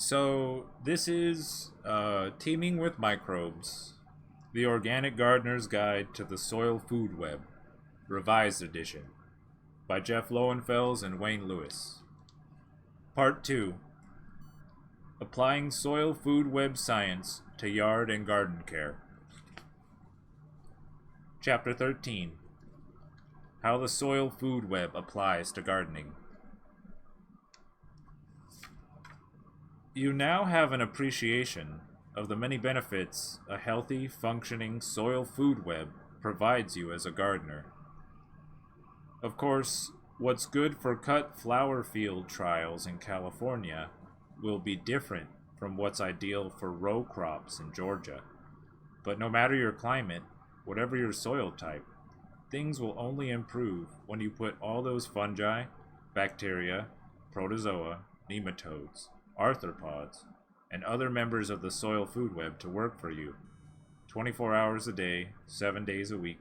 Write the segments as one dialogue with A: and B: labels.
A: So this is Teaming with Microbes, the Organic Gardener's Guide to the Soil Food Web, Revised Edition, by Jeff Lowenfels and Wayne Lewis. Part 2, Applying Soil Food Web Science to Yard and Garden Care. Chapter 13, How the Soil Food Web Applies to Gardening. You now have an appreciation of the many benefits a healthy, functioning soil food web provides you as a gardener. Of course, what's good for cut flower field trials in California will be different from what's ideal for row crops in Georgia. But no matter your climate, whatever your soil type, things will only improve when you put all those fungi, bacteria, protozoa, nematodes, arthropods, and other members of the soil food web to work for you, 24 hours a day, 7 days a week,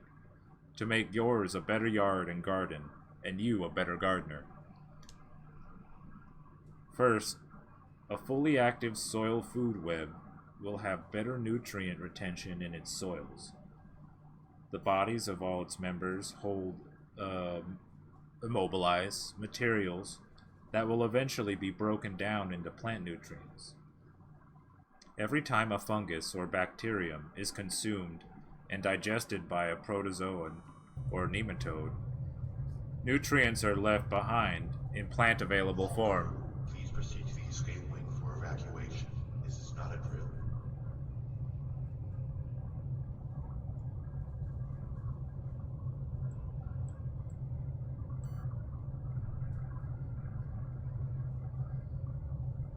A: to make yours a better yard and garden, and you a better gardener. First, a fully active soil food web will have better nutrient retention in its soils. The bodies of all its members hold immobilize materials that will eventually be broken down into plant nutrients. Every time a fungus or bacterium is consumed and digested by a protozoan or nematode, nutrients are left behind in plant-available form.
B: Please proceed to the escape wing for evacuation. This is not a drill.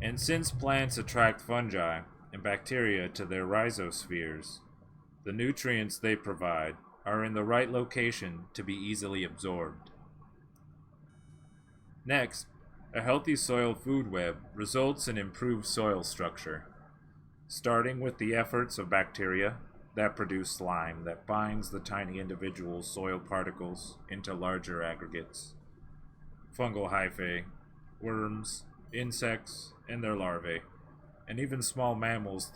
A: And since plants attract fungi and bacteria to their rhizospheres, the nutrients they provide are in the right location to be easily absorbed. Next, a healthy soil food web results in improved soil structure, starting with the efforts of bacteria that produce slime that binds the tiny individual soil particles into larger aggregates, fungal hyphae, worms, insects and their larvae, and even small mammals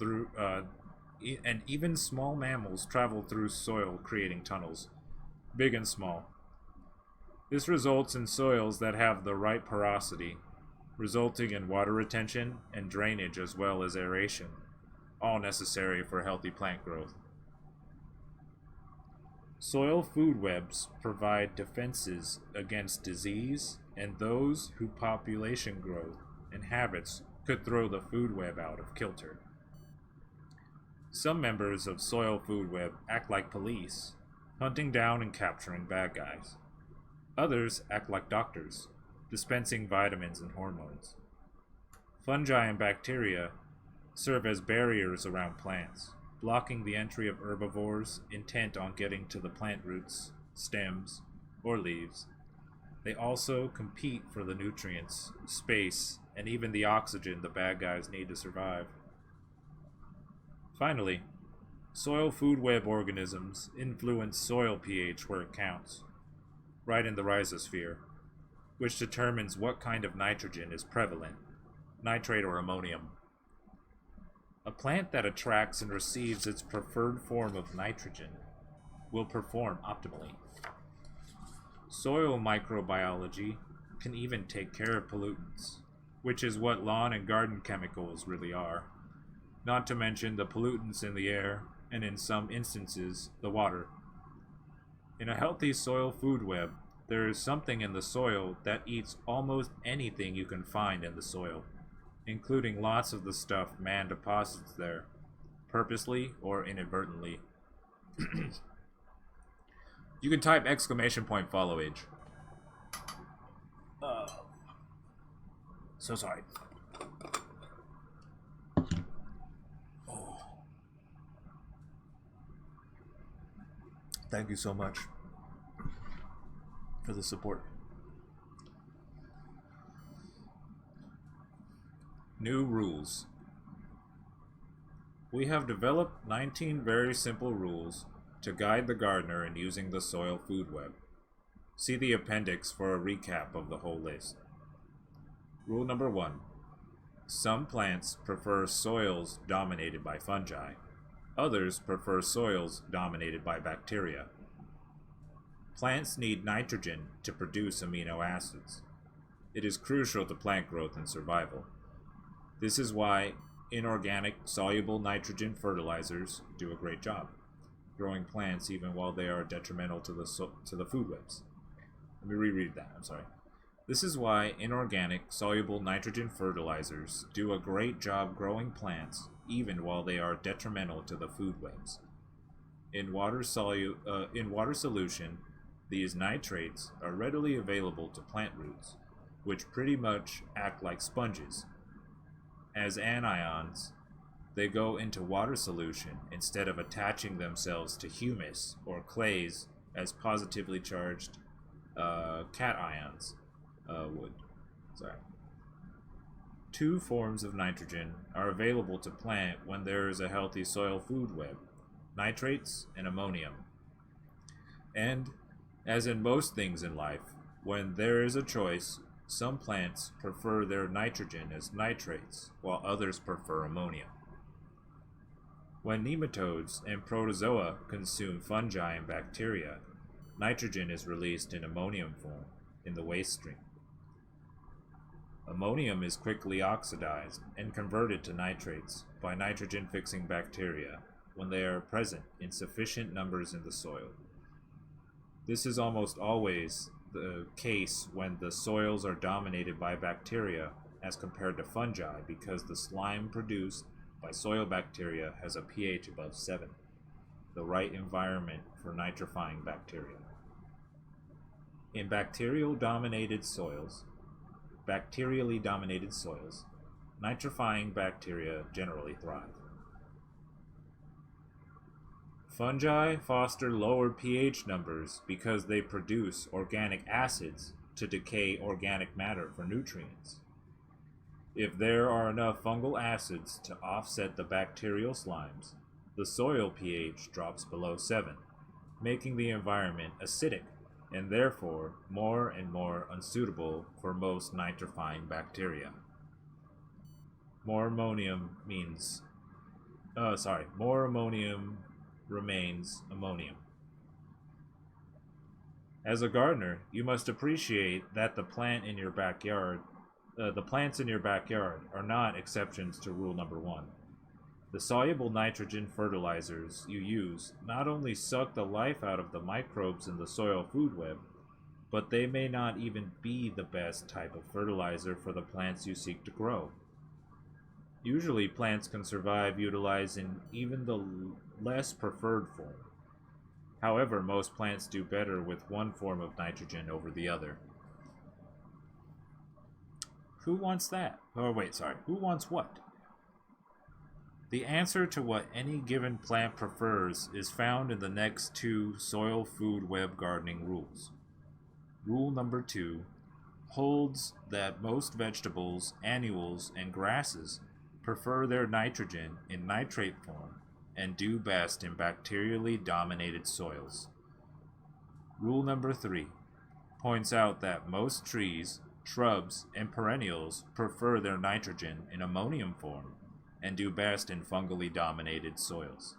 A: travel through soil creating tunnels, big and small. This results in soils that have the right porosity, resulting in water retention and drainage as well as aeration, all necessary for healthy plant growth. Soil food webs provide defenses against disease and those whose population growth and habits could throw the food web out of kilter. Some members of soil food web act like police, hunting down and capturing bad guys. Others act like doctors, dispensing vitamins and hormones. Fungi and bacteria serve as barriers around plants, blocking the entry of herbivores intent on getting to the plant roots, stems, or leaves. They also compete for the nutrients, space, and even the oxygen the bad guys need to survive. Finally, soil food web organisms influence soil pH where it counts, right in the rhizosphere, which determines what kind of nitrogen is prevalent, nitrate or ammonium. A plant that attracts and receives its preferred form of nitrogen will perform optimally. Soil microbiology can even take care of pollutants, which is what lawn and garden chemicals really are, not to mention the pollutants in the air and in some instances the water. In a healthy soil food web, there is something in the soil that eats almost anything you can find in the soil, including lots of the stuff man deposits there, purposely or inadvertently. You can type !follow age. So sorry. Oh. Thank you so much for the support. New rules. We have developed 19 very simple rules to guide the gardener in using the soil food web. See the appendix for a recap of the whole list. Rule number 1. Some plants prefer soils dominated by fungi. Others prefer soils dominated by bacteria. Plants need nitrogen to produce amino acids. It is crucial to plant growth and survival. This is why inorganic soluble nitrogen fertilizers do a great job growing plants even while they are detrimental to the food webs. Let me reread that. I'm sorry. This is why inorganic soluble nitrogen fertilizers do a great job growing plants even while they are detrimental to the food webs. In water solution, these nitrates are readily available to plant roots, which pretty much act like sponges. As anions, they go into water solution instead of attaching themselves to humus or clays as positively charged cations would. Sorry. Two forms of nitrogen are available to plant when there is a healthy soil food web: nitrates and ammonium. And, as in most things in life, when there is a choice, some plants prefer their nitrogen as nitrates, while others prefer ammonium. When nematodes and protozoa consume fungi and bacteria, nitrogen is released in ammonium form in the waste stream. Ammonium is quickly oxidized and converted to nitrates by nitrogen-fixing bacteria when they are present in sufficient numbers in the soil. This is almost always the case when the soils are dominated by bacteria as compared to fungi, because the slime produced by soil bacteria has a pH above 7, the right environment for nitrifying bacteria. In bacterially dominated soils, nitrifying bacteria generally thrive. Fungi foster lower pH numbers because they produce organic acids to decay organic matter for nutrients. If there are enough fungal acids to offset the bacterial slimes, the soil pH drops below 7, making the environment acidic and therefore more and more unsuitable for most nitrifying bacteria. More ammonium remains ammonium. As a gardener, you must appreciate that the plants in your backyard are not exceptions to rule number 1. The soluble nitrogen fertilizers you use not only suck the life out of the microbes in the soil food web, but they may not even be the best type of fertilizer for the plants you seek to grow. Usually, plants can survive utilizing even the less preferred form. However, most plants do better with one form of nitrogen over the other. Who wants that? Who wants what? The answer to what any given plant prefers is found in the next 2 soil food web gardening rules. Rule number 2 holds that most vegetables, annuals, and grasses prefer their nitrogen in nitrate form and do best in bacterially dominated soils. Rule number 3 points out that most trees, shrubs, and perennials prefer their nitrogen in ammonium form and do best in fungally dominated soils.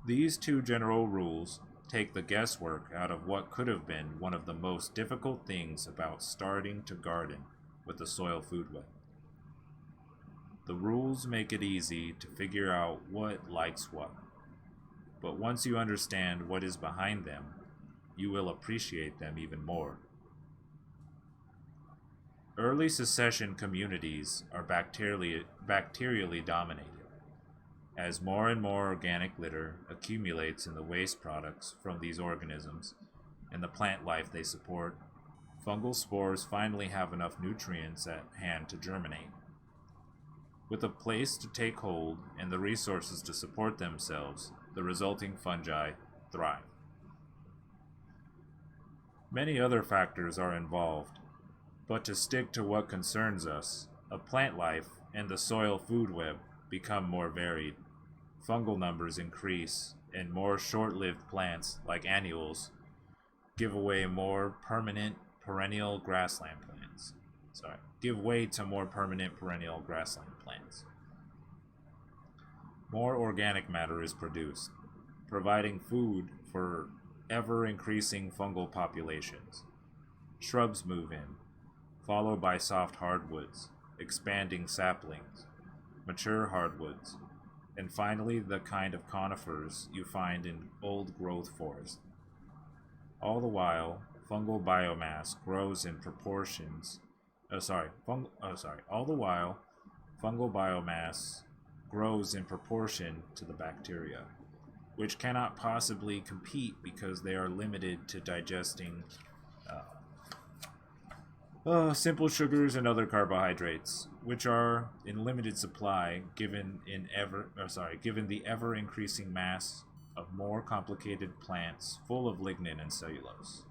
A: These 2 general rules take the guesswork out of what could have been one of the most difficult things about starting to garden with the soil food web. The rules make it easy to figure out what likes what, but once you understand what is behind them, you will appreciate them even more. Early succession communities are bacterially dominated. As more and more organic litter accumulates in the waste products from these organisms and the plant life they support, fungal spores finally have enough nutrients at hand to germinate. With a place to take hold and the resources to support themselves, the resulting fungi thrive. Many other factors are involved, but to stick to what concerns us, a plant life and the soil food web become more varied. Fungal numbers increase, and more short-lived plants, like annuals, give away more permanent perennial grassland plants. give way to more permanent perennial grassland plants. More organic matter is produced, providing food for ever-increasing fungal populations. Shrubs move in, followed by soft hardwoods, expanding saplings, mature hardwoods, and finally the kind of conifers you find in old-growth forest. All the while, fungal biomass grows in proportions. All the while, fungal biomass grows in proportion to the bacteria, which cannot possibly compete because they are limited to digesting simple sugars and other carbohydrates, which are in limited supply given the ever increasing mass of more complicated plants full of lignin and cellulose.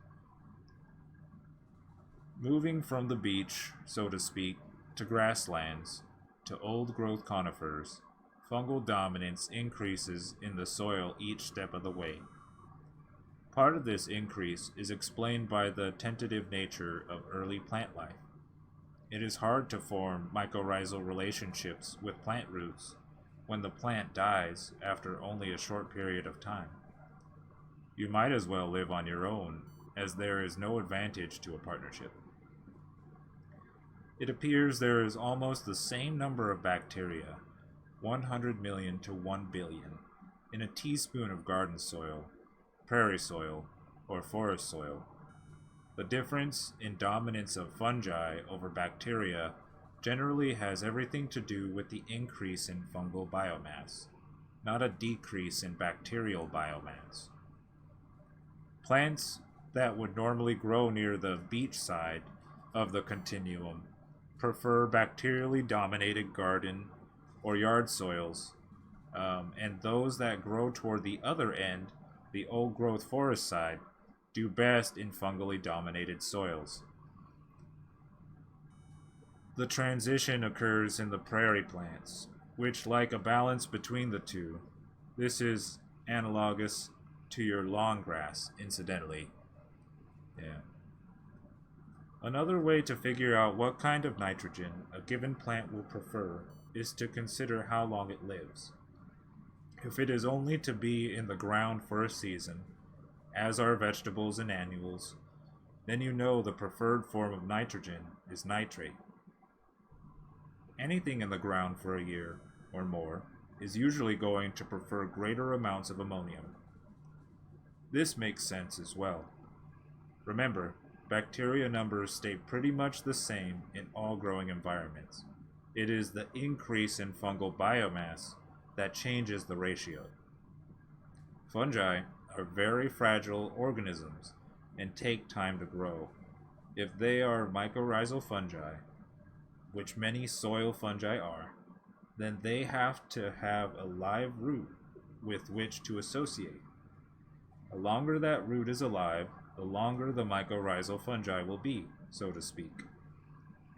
A: Moving from the beach, so to speak, to grasslands, to old-growth conifers, fungal dominance increases in the soil each step of the way. Part of this increase is explained by the tentative nature of early plant life. It is hard to form mycorrhizal relationships with plant roots when the plant dies after only a short period of time. You might as well live on your own, as there is no advantage to a partnership. It appears there is almost the same number of bacteria, 100 million to 1 billion, in a teaspoon of garden soil, prairie soil, or forest soil. The difference in dominance of fungi over bacteria generally has everything to do with the increase in fungal biomass, not a decrease in bacterial biomass. Plants that would normally grow near the beach side of the continuum prefer bacterially dominated garden or yard soils, and those that grow toward the other end, the old-growth forest side, do best in fungally dominated soils. The transition occurs in the prairie plants, which like a balance between the two. This is analogous to your lawn grass, incidentally. Yeah. Another way to figure out what kind of nitrogen a given plant will prefer is to consider how long it lives. If it is only to be in the ground for a season, as are vegetables and annuals, then you know the preferred form of nitrogen is nitrate. Anything in the ground for a year or more is usually going to prefer greater amounts of ammonium. This makes sense as well. Remember, bacteria numbers stay pretty much the same in all growing environments. It is the increase in fungal biomass that changes the ratio. Fungi are very fragile organisms and take time to grow. If they are mycorrhizal fungi, which many soil fungi are, then they have to have a live root with which to associate. The longer that root is alive, the longer the mycorrhizal fungi will be, so to speak.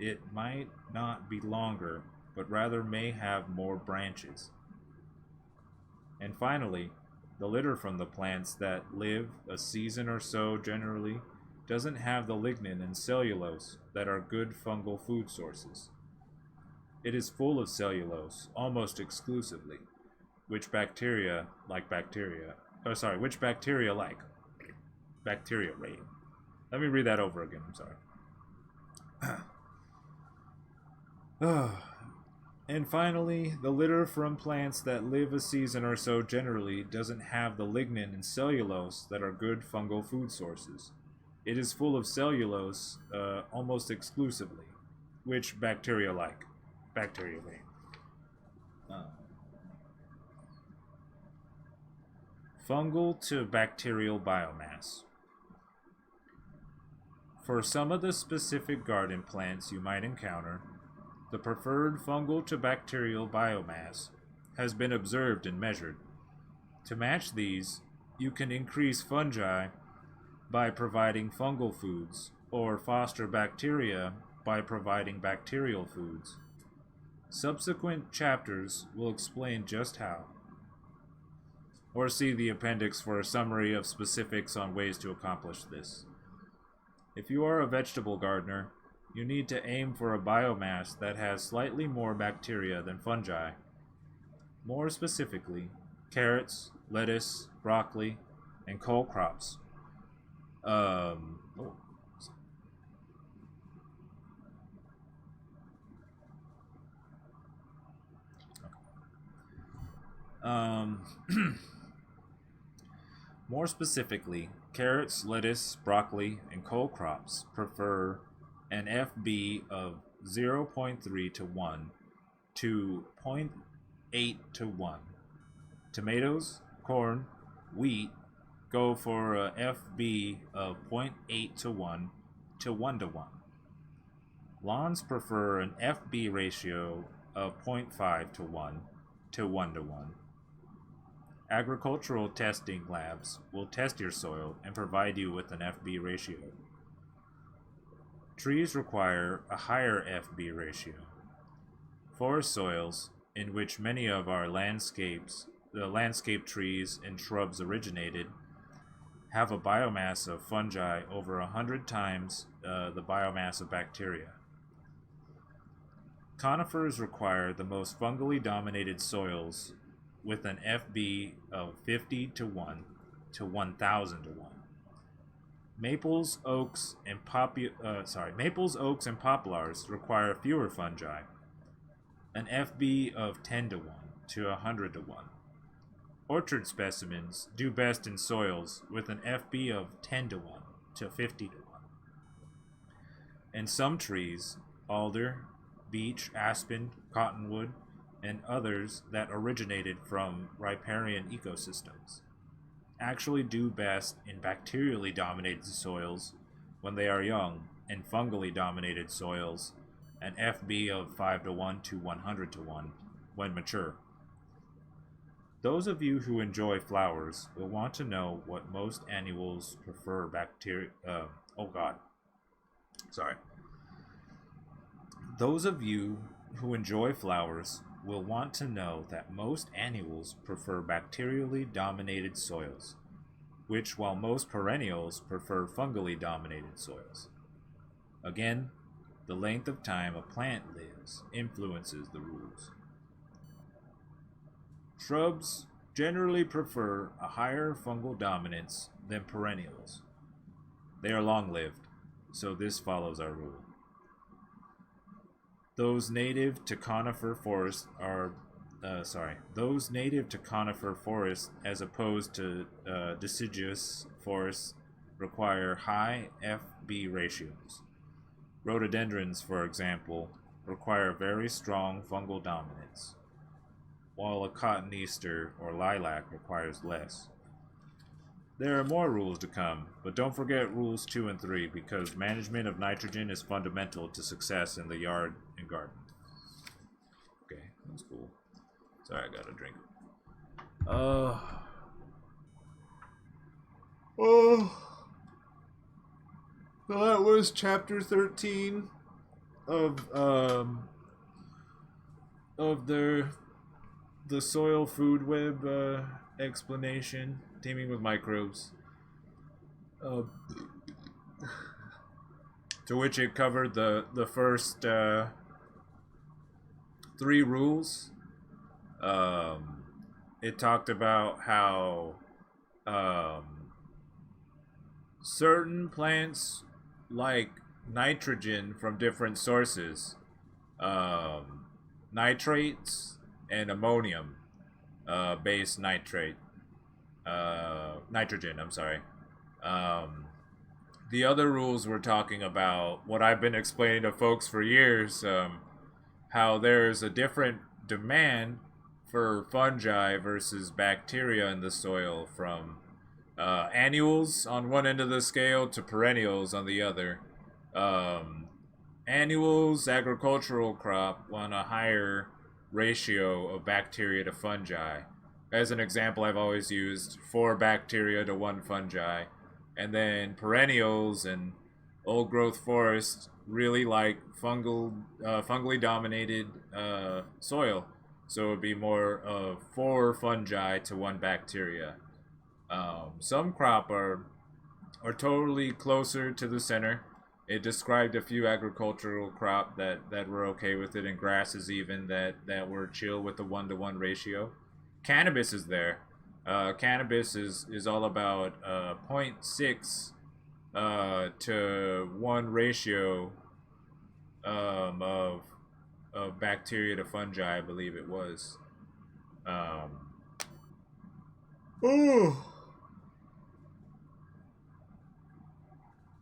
A: It might not be longer, but rather may have more branches. And finally, the litter from the plants that live a season or so generally doesn't have the lignin and cellulose that are good fungal food sources. It is full of cellulose, almost exclusively, which bacteria like. Bacteria rate. Let me read that over again, I'm sorry. And finally, the litter from plants that live a season or so generally doesn't have the lignin and cellulose that are good fungal food sources. It is full of cellulose almost exclusively, which bacteria like. Bacteria rate. Fungal to bacterial biomass. For some of the specific garden plants you might encounter, the preferred fungal to bacterial biomass has been observed and measured. To match these, you can increase fungi by providing fungal foods, or foster bacteria by providing bacterial foods. Subsequent chapters will explain just how. Or see the appendix for a summary of specifics on ways to accomplish this. If you are a vegetable gardener, you need to aim for a biomass that has slightly more bacteria than fungi. More specifically, carrots, lettuce, broccoli, and cole crops. Um, oh, um, More specifically, carrots, lettuce, broccoli, and cole crops prefer an FB of 0.3 to 1 to zero point 0.8 to 1. Tomatoes, corn, wheat go for a FB of 0.8 to 1 to 1 to 1. Lawns prefer an FB ratio of 0.5 to 1 to 1 to 1. Agricultural testing labs will test your soil and provide you with an FB ratio. Trees require a higher FB ratio. Forest soils, in which many of our the landscape trees and shrubs originated, have a biomass of fungi over 100 times the biomass of bacteria. Conifers require the most fungally dominated soils with an FB of 50 to 1 to 1,000 to 1. Maples, oaks, and poplars require fewer fungi, an FB of 10 to 1 to 100 to 1. Orchard specimens do best in soils with an FB of 10 to 1 to 50 to 1. And some trees, alder, beech, aspen, cottonwood, and others that originated from riparian ecosystems, actually do best in bacterially dominated soils when they are young, and fungally dominated soils an FB of 5 to 1 to 100 to 1 when mature. Those of you who enjoy flowers will want to know what most annuals prefer Those of you who enjoy flowers will want to know that most annuals prefer bacterially dominated soils, which while most perennials prefer fungally dominated soils. Again, the length of time a plant lives influences the rules. Shrubs generally prefer a higher fungal dominance than perennials. They are long-lived, so this follows our rule. Those native to conifer forests as opposed to deciduous forests require high FB ratios. Rhododendrons, for example, require very strong fungal dominance, while a cotoneaster or lilac requires less. There are more rules to come, but don't forget rules 2 and 3 because management of nitrogen is fundamental to success in the yard and garden. Okay, that's cool. Sorry, I got a drink. So that was chapter 13 of the soil food web explanation, teaming with microbes, to which it covered the first 3 rules. It talked about how certain plants like nitrogen from different sources, nitrates and ammonium based nitrogen. The other rules were talking about what I've been explaining to folks for years, how there's a different demand for fungi versus bacteria in the soil, from annuals on one end of the scale to perennials on the other. Annuals, agricultural crop, want a higher ratio of bacteria to fungi. As an example, I've always used 4 bacteria to 1 fungi. And then perennials and old growth forests really like fungally dominated soil. So it would be more of 4 fungi to 1 bacteria. Some crop are totally closer to the center. It described a few agricultural crop that were okay with it, and grasses even that were chill with the 1-to-1 ratio. Cannabis is there. Cannabis is all about zero point 0.6 to 1 ratio of bacteria to fungi, I believe it was. Um, oh,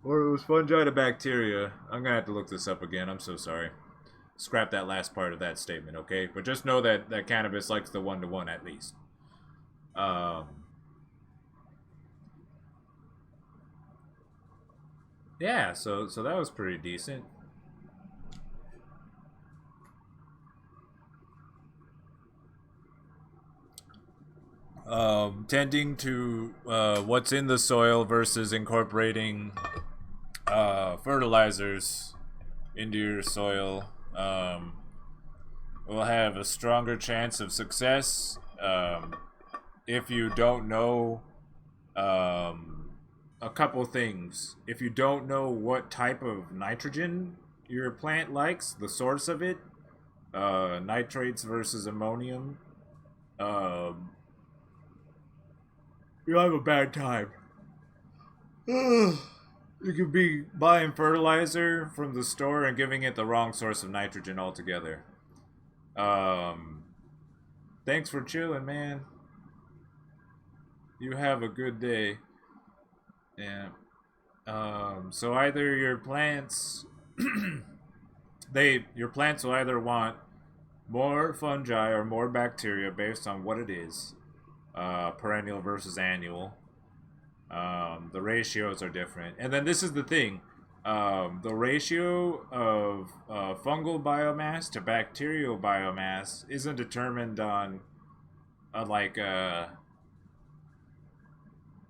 A: or it was fungi to bacteria. I'm gonna have to look this up again. I'm so sorry. Scrap that last part of that statement, okay? But just know that cannabis likes the 1-to-1 at least. Um, yeah, so that was pretty decent. Tending to what's in the soil versus incorporating fertilizers into your soil will have a stronger chance of success. If you don't know a couple things, if you don't know what type of nitrogen your plant likes, the source of it, nitrates versus ammonium, um, you'll have a bad time. You could be buying fertilizer from the store and giving it the wrong source of nitrogen altogether. Um, Thanks for chilling, man. You have a good day. Yeah. So either your plants, your plants will either want more fungi or more bacteria based on what it is, perennial versus annual. The ratios are different, and then this is the thing: the ratio of fungal biomass to bacterial biomass isn't determined on like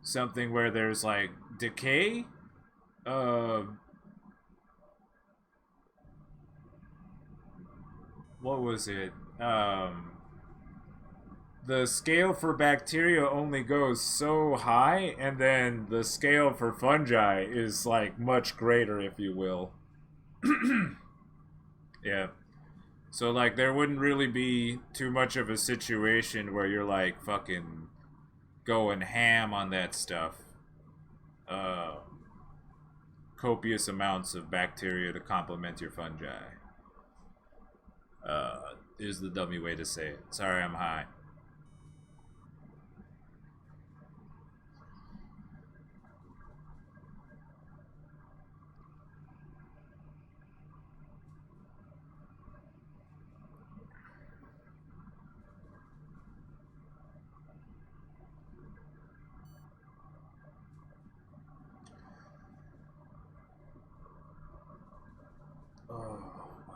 A: something where there's like decay. Uh, what was it? The scale for bacteria only goes so high, and then the scale for fungi is like much greater, if you will. Yeah. So like there wouldn't really be too much of a situation where you're like fucking going ham on that stuff. Uh, Copious amounts of bacteria to complement your fungi. Is the dummy way to say it. Sorry, I'm high. Oh my.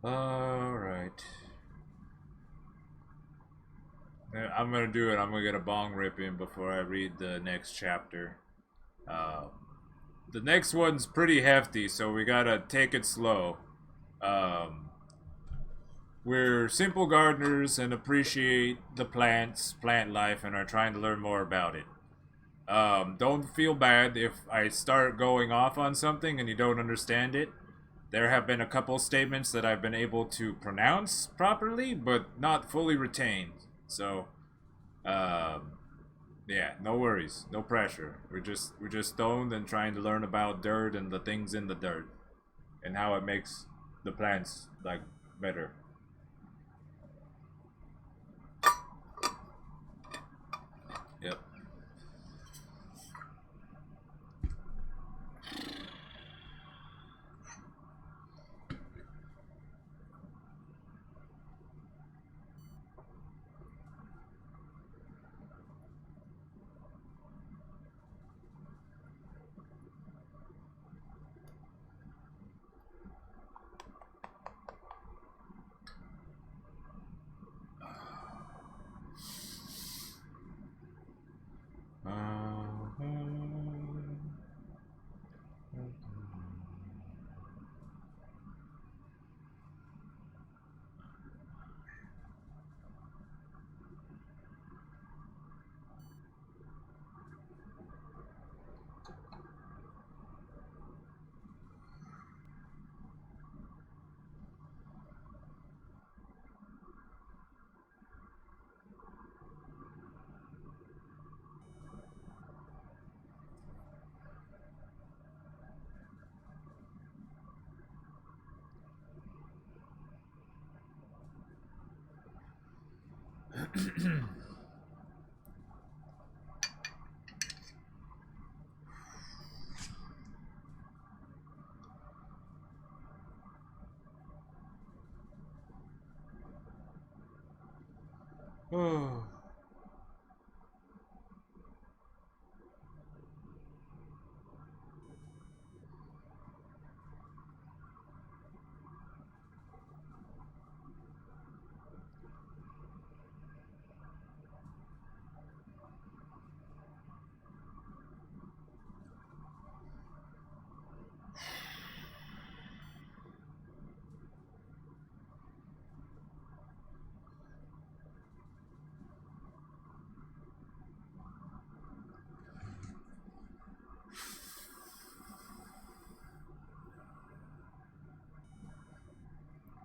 A: Alright. I'm gonna do it. I'm gonna get a bong rip in before I read the next chapter. Um, the next one's pretty hefty, so we gotta take it slow. Um, we're simple gardeners and appreciate the plants, plant life, and are trying to learn more about it. Don't feel bad if I start going off on something and you don't understand it. There have been a couple statements that I've been able to pronounce properly, but not fully retained. So, um, yeah, no worries, no pressure. We're just stoned and trying to learn about dirt and the things in the dirt and how it makes the plants like better. Yep. Oh.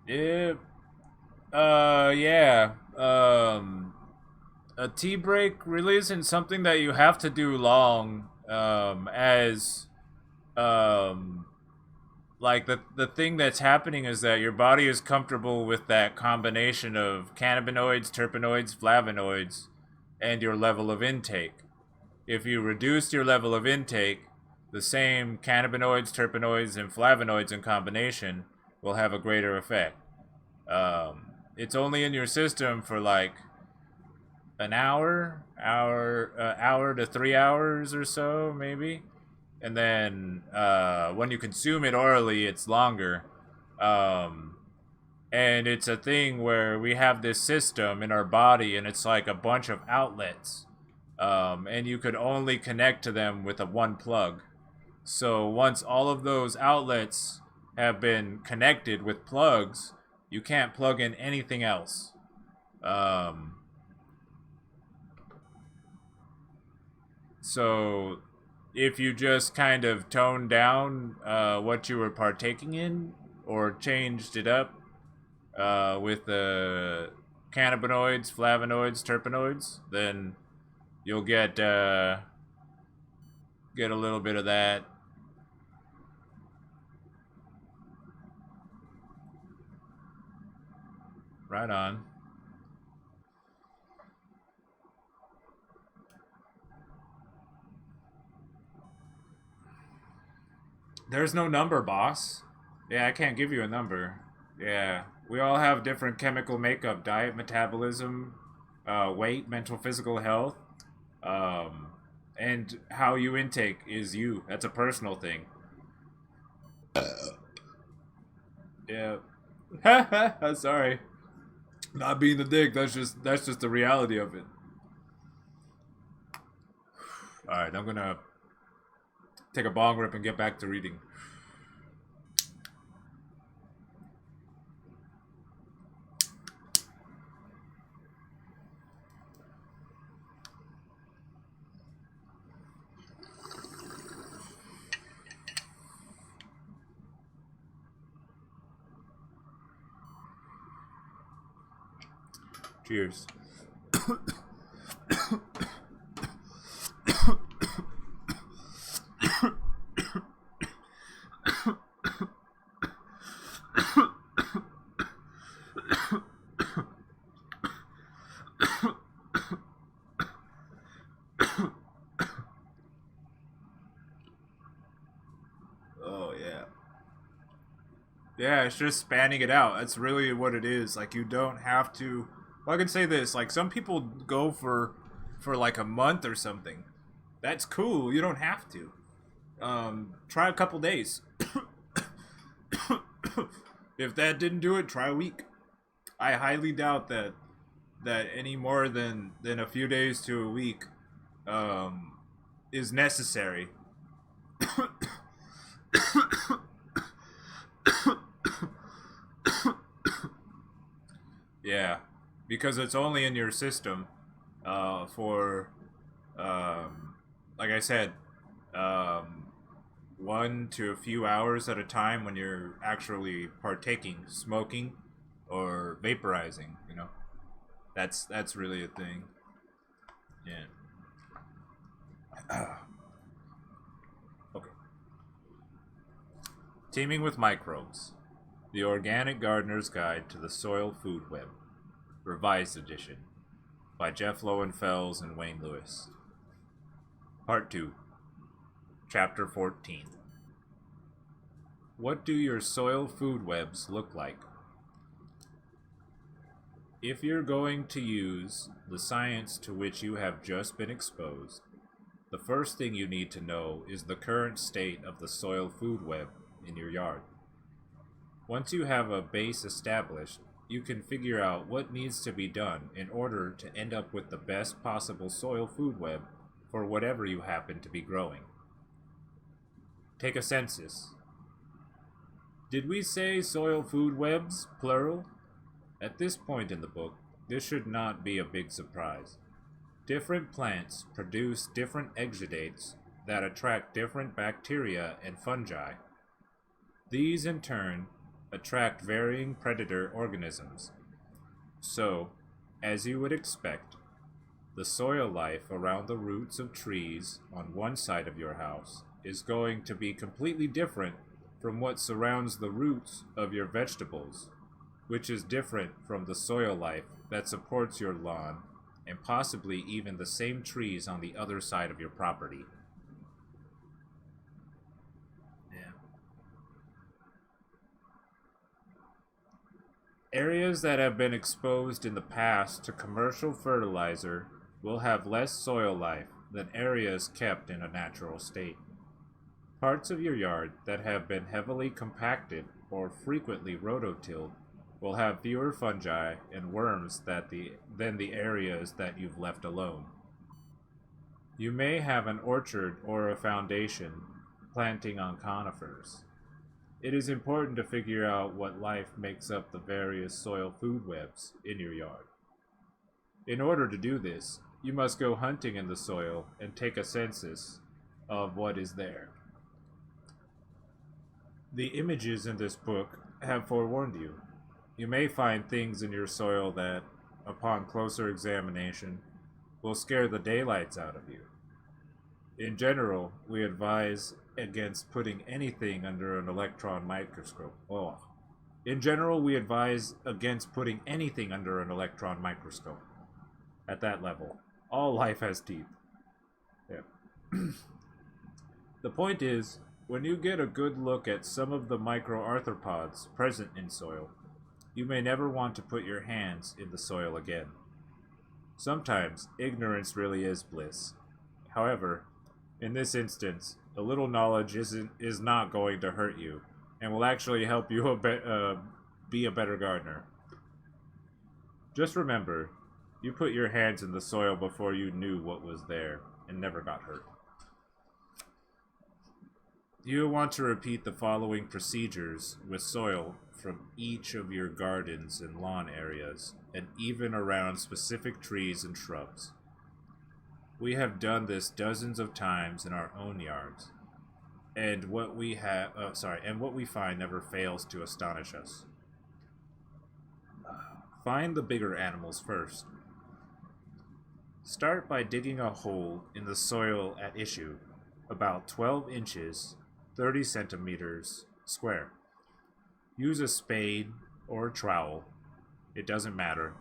A: Yeah. Yeah. A tea break really isn't something that you have to do long. As um, like the thing that's happening is that your body is comfortable with that combination of cannabinoids, terpenoids, flavonoids, and your level of intake. If you reduce your level of intake, the same cannabinoids, terpenoids, and flavonoids in combination will have a greater effect. It's only in your system for like an hour to 3 hours or so, maybe. And then when you consume it orally, it's longer. Um, and it's a thing where we have this system in our body, and it's like a bunch of outlets. And you could only connect to them with a one plug. So once all of those outlets have been connected with plugs, you can't plug in anything else. Um, so if you just kind of toned down what you were partaking in or changed it up with the cannabinoids, flavonoids, terpenoids, then you'll get a little bit of that. Right on. There's no number, boss. Yeah, I can't give you a number. Yeah, we all have different chemical makeup, diet, metabolism, weight, mental, physical health, um, and how you intake is you. That's a personal thing. Yeah. Sorry, not being the dick. That's just the reality of it. All right, I'm gonna take a bong rip and get back to reading. Cheers. Oh yeah. Yeah, it's just spanning it out. That's really what it is. Like you don't have to. Well, I can say this. Like some people go for like a month or something. That's cool. You don't have to. Try a couple days. If that didn't do it, try a week. I highly doubt that any more than a few days to a week um, is necessary. Yeah, because it's only in your system for, um, like I said, um, 1 to a few hours at a time when you're actually partaking, smoking, or vaporizing. That's really a thing. Yeah. Okay. Teaming with Microbes: The Organic Gardener's Guide to the Soil Food Web, Revised Edition, by Jeff Lowenfels and Wayne Lewis. Part 2, Chapter 14. What do your soil food webs look like? If you're going to use the science to which you have just been exposed, the first thing you need to know is the current state of the soil food web in your yard. Once you have a base established, you can figure out what needs to be done in order to end up with the best possible soil food web for whatever you happen to be growing. Take a census. Did we say soil food webs, plural? At this point in the book, this should not be a big surprise. Different plants produce different exudates that attract different bacteria and fungi. These, in turn, attract varying predator organisms. So, as you would expect, the soil life around the roots of trees on one side of your house is going to be completely different from what surrounds the roots of your vegetables, which is different from the soil life that supports your lawn and possibly even the same trees on the other side of your property. Yeah. Areas that have been exposed in the past to commercial fertilizer will have less soil life than areas kept in a natural state. Parts of your yard that have been heavily compacted or frequently rototilled will have fewer fungi and worms than the areas that you've left alone. You may have an orchard or a foundation planting on conifers. It is important to figure out what life makes up the various soil food webs in your yard. In order to do this, you must go hunting in the soil and take a census of what is there. The images in this book have forewarned you. You may find things in your soil that, upon closer examination, will scare the daylights out of you. In general, we advise against putting anything under an electron microscope. At that level. All life has teeth. Yeah. The point is, when you get a good look at some of the microarthropods present in soil, you may never want to put your hands in the soil again. Sometimes, ignorance really is bliss. However, in this instance, a little knowledge is not going to hurt you, and will actually help you be a better gardener. Just remember, you put your hands in the soil before you knew what was there, and never got hurt. You want to repeat the following procedures with soil from each of your gardens and lawn areas, and even around specific trees and shrubs. We have done this dozens of times in our own yards, and what we find never fails to astonish us. Find the bigger animals first. Start by digging a hole in the soil at issue, about 12 inches, 30 centimeters square. Use a spade or a trowel, it doesn't matter,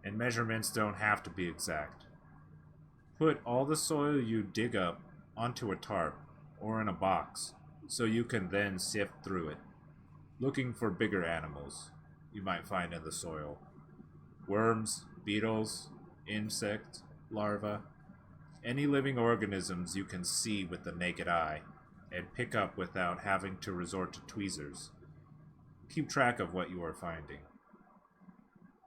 A: and measurements don't have to be exact. Put all the soil you dig up onto a tarp or in a box, so you can then sift through it, looking for bigger animals you might find in the soil. Worms, beetles, insects, larvae, any living organisms you can see with the naked eye and pick up without having to resort to tweezers. Keep track of what you are finding.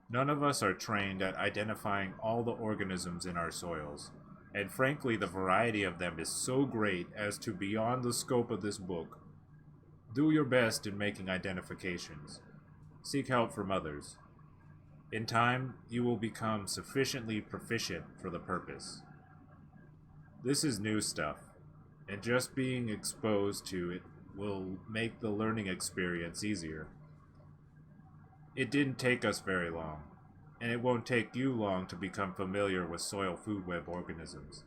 A: None of us are trained at identifying all the organisms in our soils, and frankly, the variety of them is so great as to beyond the scope of this book. Do your best in making identifications. Seek help from others. In time, you will become sufficiently proficient for the purpose. This is new stuff, and just being exposed to it will make the learning experience easier. It didn't take us very long, and it won't take you long to become familiar with soil food web organisms.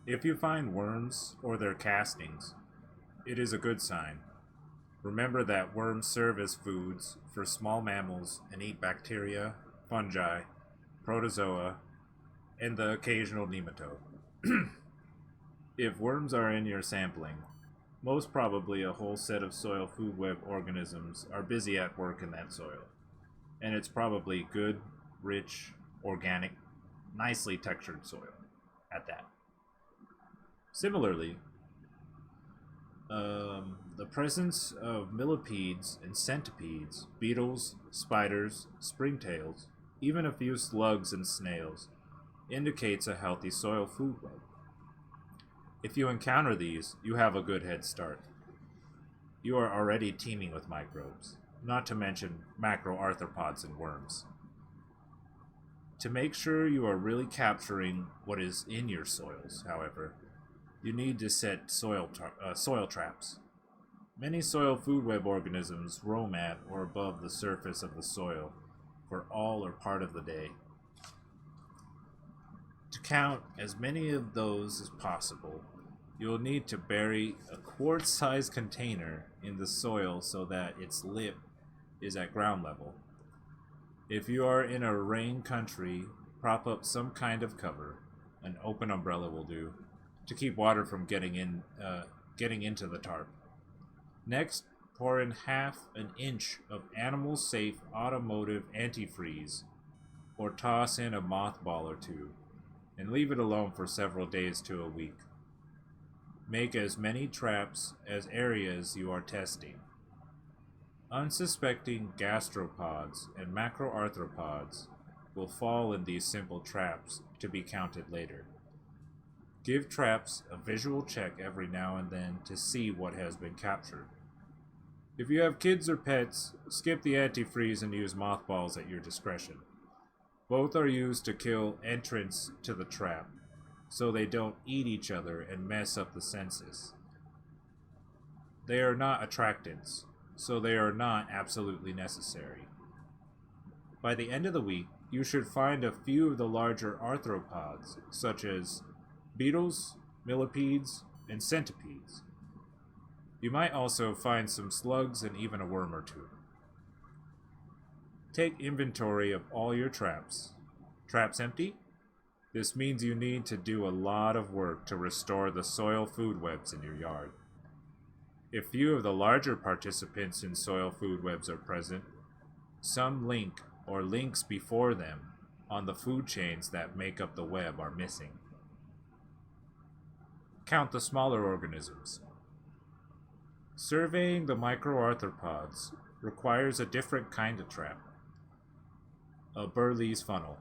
A: If you find worms or their castings, it is a good sign. Remember that worms serve as foods for small mammals and eat bacteria, fungi, protozoa, and the occasional nematode. If worms are in your sampling, most probably a whole set of soil food web organisms are busy at work in that soil, and it's probably good, rich, organic, nicely textured soil at that. Similarly, the presence of millipedes and centipedes, beetles, spiders, springtails, even a few slugs and snails, indicates a healthy soil food web. If you encounter these, you have a good head start. You are already teeming with microbes, not to mention macroarthropods and worms. To make sure you are really capturing what is in your soils, however, you need to set soil traps. Many soil food web organisms roam at or above the surface of the soil for all or part of the day. To count as many of those as possible, you'll need to bury a quart-sized container in the soil so that its lip is at ground level. If you are in a rain country, prop up some kind of cover. An open umbrella will do, to keep water from getting into the tarp. Next, pour in half an inch of animal-safe automotive antifreeze, or toss in a mothball or two, and leave it alone for several days to a week. Make as many traps as areas you are testing. Unsuspecting gastropods and macroarthropods will fall in these simple traps to be counted later. Give traps a visual check every now and then to see what has been captured. If you have kids or pets, skip the antifreeze and use mothballs at your discretion. Both are used to kill entrants to the trap, so they don't eat each other and mess up the census. They are not attractants, so they are not absolutely necessary. By the end of the week, you should find a few of the larger arthropods, such as beetles, millipedes, and centipedes. You might also find some slugs and even a worm or two. Take inventory of all your traps. Traps empty? This means you need to do a lot of work to restore the soil food webs in your yard. If few of the larger participants in soil food webs are present, some link or links before them on the food chains that make up the web are missing. Count the smaller organisms. Surveying the microarthropods requires a different kind of trap. A Burley's funnel,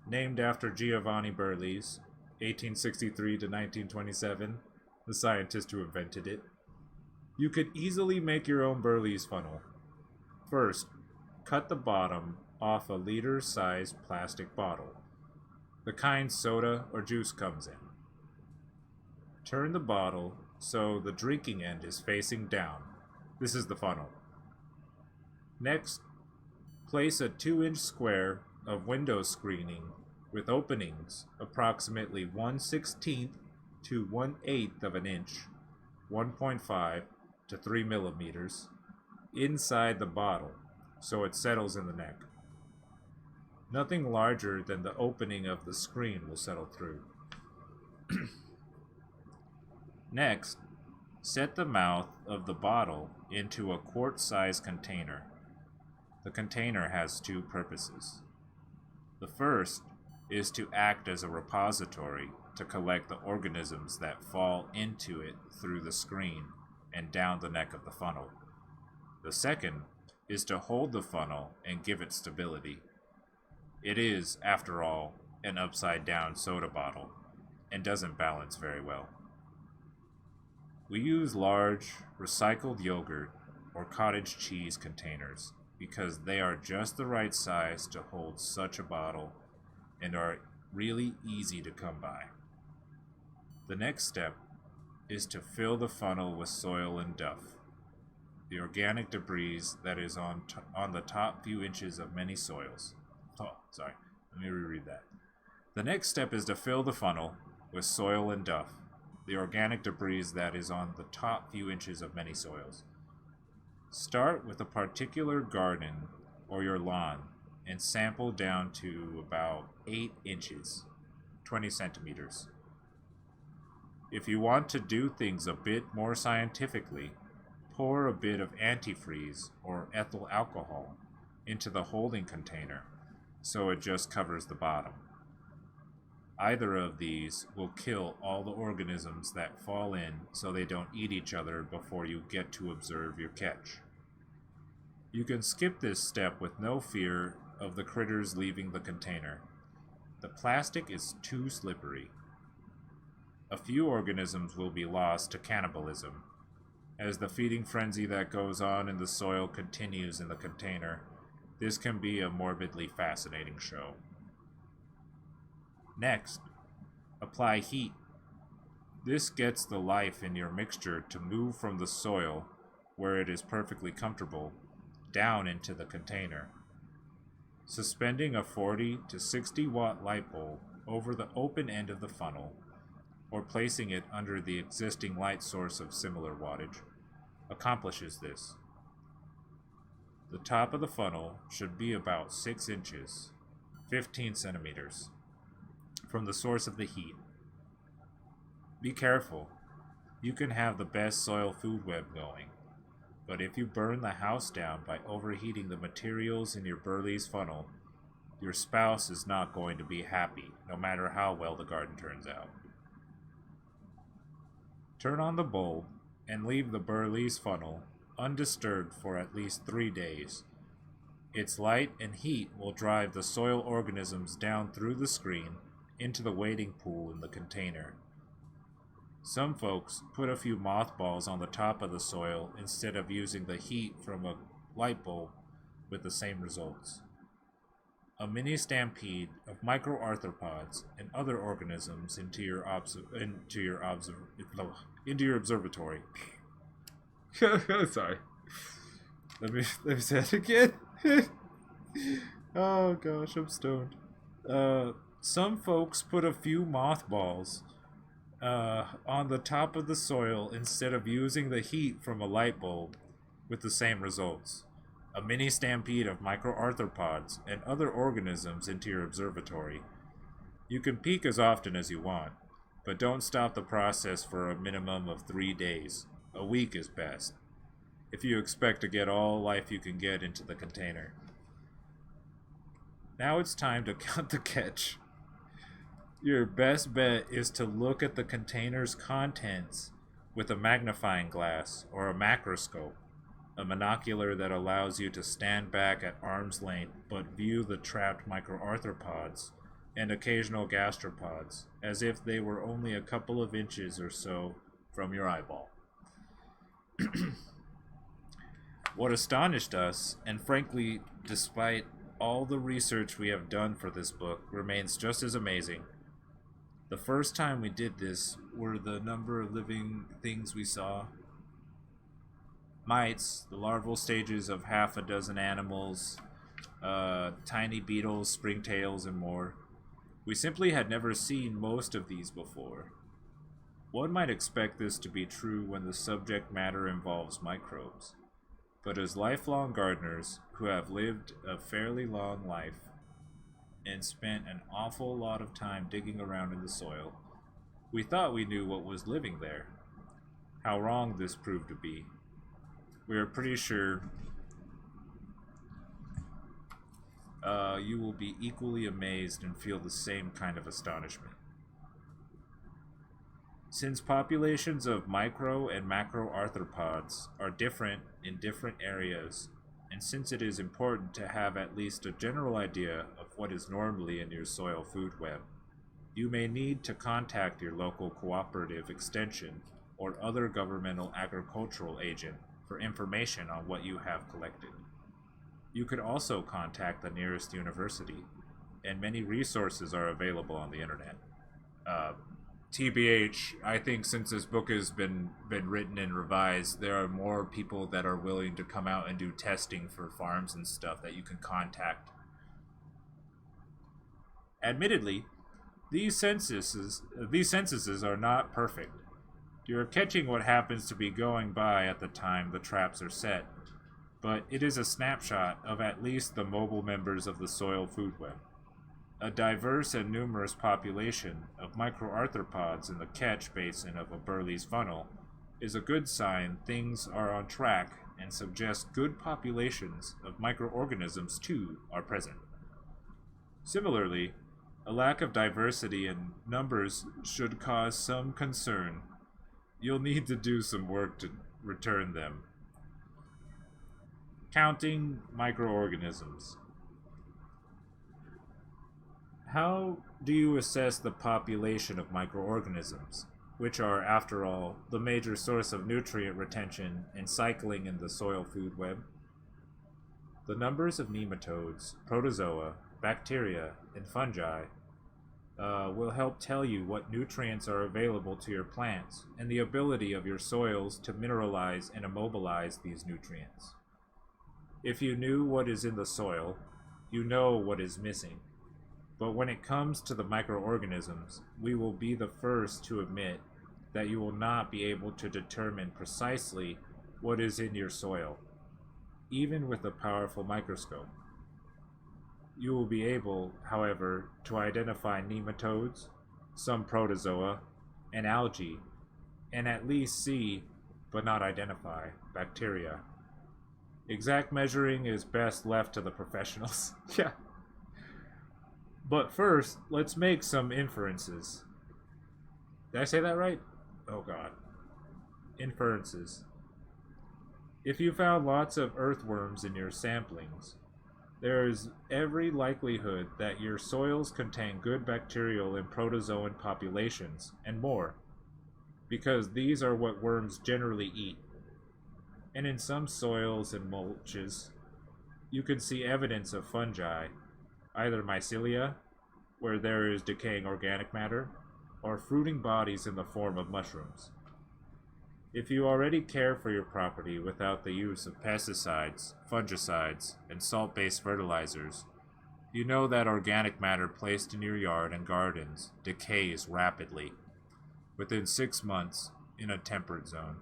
A: named after Giovanni Burley's, 1863 to 1927, the scientist who invented it. You could easily make your own Burley's funnel. First, cut the bottom off a liter-sized plastic bottle, the kind soda or juice comes in. Turn the bottle so the drinking end is facing down. This is the funnel. Next, place a 2-inch square of window screening with openings approximately 1/16 to 1/8 of an inch, 1.5 to 3 millimeters, inside the bottle so it settles in the neck. Nothing larger than the opening of the screen will settle through. Next, set the mouth of the bottle into a quart-sized container. The container has two purposes. The first is to act as a repository to collect the organisms that fall into it through the screen and down the neck of the funnel. The second is to hold the funnel and give it stability. It is, after all, an upside down soda bottle and doesn't balance very well. We use large, recycled yogurt or cottage cheese containers because they are just the right size to hold such a bottle and are really easy to come by. The next step is to fill the funnel with soil and duff, the organic debris that is on the top few inches of many soils. Oh, sorry, let me reread that. The next step is to fill the funnel with soil and duff, the organic debris that is on the top few inches of many soils. Start with a particular garden or your lawn and sample down to about 8 inches, 20 centimeters. If you want to do things a bit more scientifically, pour a bit of antifreeze or ethyl alcohol into the holding container so it just covers the bottom. Either of these will kill all the organisms that fall in so they don't eat each other before you get to observe your catch. You can skip this step with no fear of the critters leaving the container. The plastic is too slippery. A few organisms will be lost to cannibalism. As the feeding frenzy that goes on in the soil continues in the container, this can be a morbidly fascinating show. Next, apply heat. This gets the life in your mixture to move from the soil, where it is perfectly comfortable, down into the container. Suspending a 40 to 60 watt light bulb over the open end of the funnel, or placing it under the existing light source of similar wattage, accomplishes this. The top of the funnel should be about 6 inches, 15 centimeters, from the source of the heat. Be careful. You can have the best soil food web going, but if you burn the house down by overheating the materials in your Burley's funnel, your spouse is not going to be happy, no matter how well the garden turns out. Turn on the bulb and leave the Burley's funnel undisturbed for at least 3 days. Its light and heat will drive the soil organisms down through the screen into the wading pool in the container. Some folks put a few mothballs on the top of the soil instead of using the heat from a light bulb with the same results. A mini stampede of microarthropods and other organisms into your observatory. Sorry. Let me say it again. Oh gosh, I'm stoned. Some folks put a few mothballs on the top of the soil instead of using the heat from a light bulb with the same results. A mini stampede of microarthropods and other organisms into your observatory. You can peek as often as you want, but don't stop the process for a minimum of 3 days. A week is best, if you expect to get all life you can get into the container. Now it's time to count the catch. Your best bet is to look at the container's contents with a magnifying glass or a macroscope, a monocular that allows you to stand back at arm's length but view the trapped microarthropods and occasional gastropods as if they were only a couple of inches or so from your eyeball. What astonished us, and frankly, despite all the research we have done for this book, remains just as amazing. The first time we did this were the number of living things we saw. Mites, the larval stages of half a dozen animals, tiny beetles, springtails, and more. We simply had never seen most of these before. One might expect this to be true when the subject matter involves microbes, but as lifelong gardeners who have lived a fairly long life and spent an awful lot of time digging around in the soil, we thought we knew what was living there. How wrong this proved to be. We are pretty sure you will be equally amazed and feel the same kind of astonishment. Since populations of micro and macroarthropods are different in different areas and and since it is important to have at least a general idea of what is normally in your soil food web, you may need to contact your local cooperative extension or other governmental agricultural agent for information on what you have collected. You could also contact the nearest university, and many resources are available on the internet. TBH, I think since this book has been written and revised, there are more people that are willing to come out and do testing for farms and stuff that you can contact. Admittedly, these censuses are not perfect. You're catching what happens to be going by at the time the traps are set, but it is a snapshot of at least the mobile members of the soil food web. A diverse and numerous population of microarthropods in the catch basin of a Burley's funnel is a good sign things are on track and suggests good populations of microorganisms too are present. Similarly, a lack of diversity in numbers should cause some concern. You'll need to do some work to return them. Counting microorganisms. How do you assess the population of microorganisms, which are, after all, the major source of nutrient retention and cycling in the soil food web? The numbers of nematodes, protozoa, bacteria, and fungi will help tell you what nutrients are available to your plants and the ability of your soils to mineralize and immobilize these nutrients. If you knew what is in the soil, you know what is missing. But when it comes to the microorganisms, we will be the first to admit that you will not be able to determine precisely what is in your soil, even with a powerful microscope. You will be able, however, to identify nematodes, some protozoa, and algae, and at least see, but not identify, bacteria. Exact measuring is best left to the professionals. Yeah. But first, let's make some inferences. Did I say that right? Oh god. Inferences. If you found lots of earthworms in your samplings, there is every likelihood that your soils contain good bacterial and protozoan populations, and more, because these are what worms generally eat. And in some soils and mulches, you can see evidence of fungi, either mycelia, where there is decaying organic matter, or fruiting bodies in the form of mushrooms. If you already care for your property without the use of pesticides, fungicides, and salt-based fertilizers, you know that organic matter placed in your yard and gardens decays rapidly, within 6 months in a temperate zone.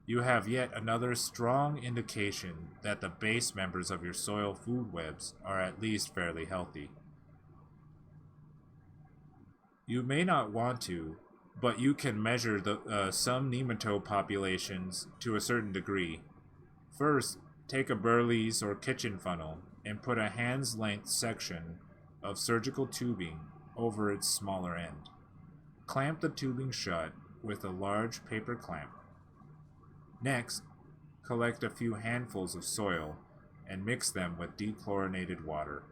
A: You have yet another strong indication that the base members of your soil food webs are at least fairly healthy. You may not want to, but you can measure some nematode populations to a certain degree. First, take a Burley's or kitchen funnel and put a hand's length section of surgical tubing over its smaller end. Clamp the tubing shut with a large paper clamp. Next, collect a few handfuls of soil and mix them with dechlorinated water,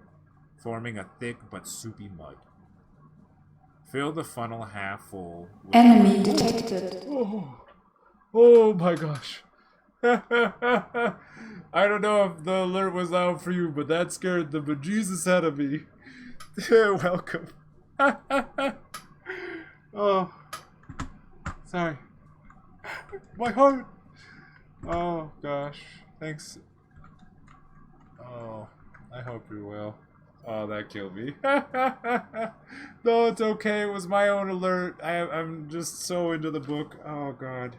A: forming a thick but soupy mud. Fill the funnel half full with
C: Enemy detected.
A: Oh my gosh. I don't know if the alert was loud for you, but that scared the bejesus out of me. Welcome. Oh. Sorry. My heart. Oh gosh. Thanks. Oh, I hope you're well. Oh, that killed me. No, it's okay. It was my own alert. I'm just so into the book. Oh, God.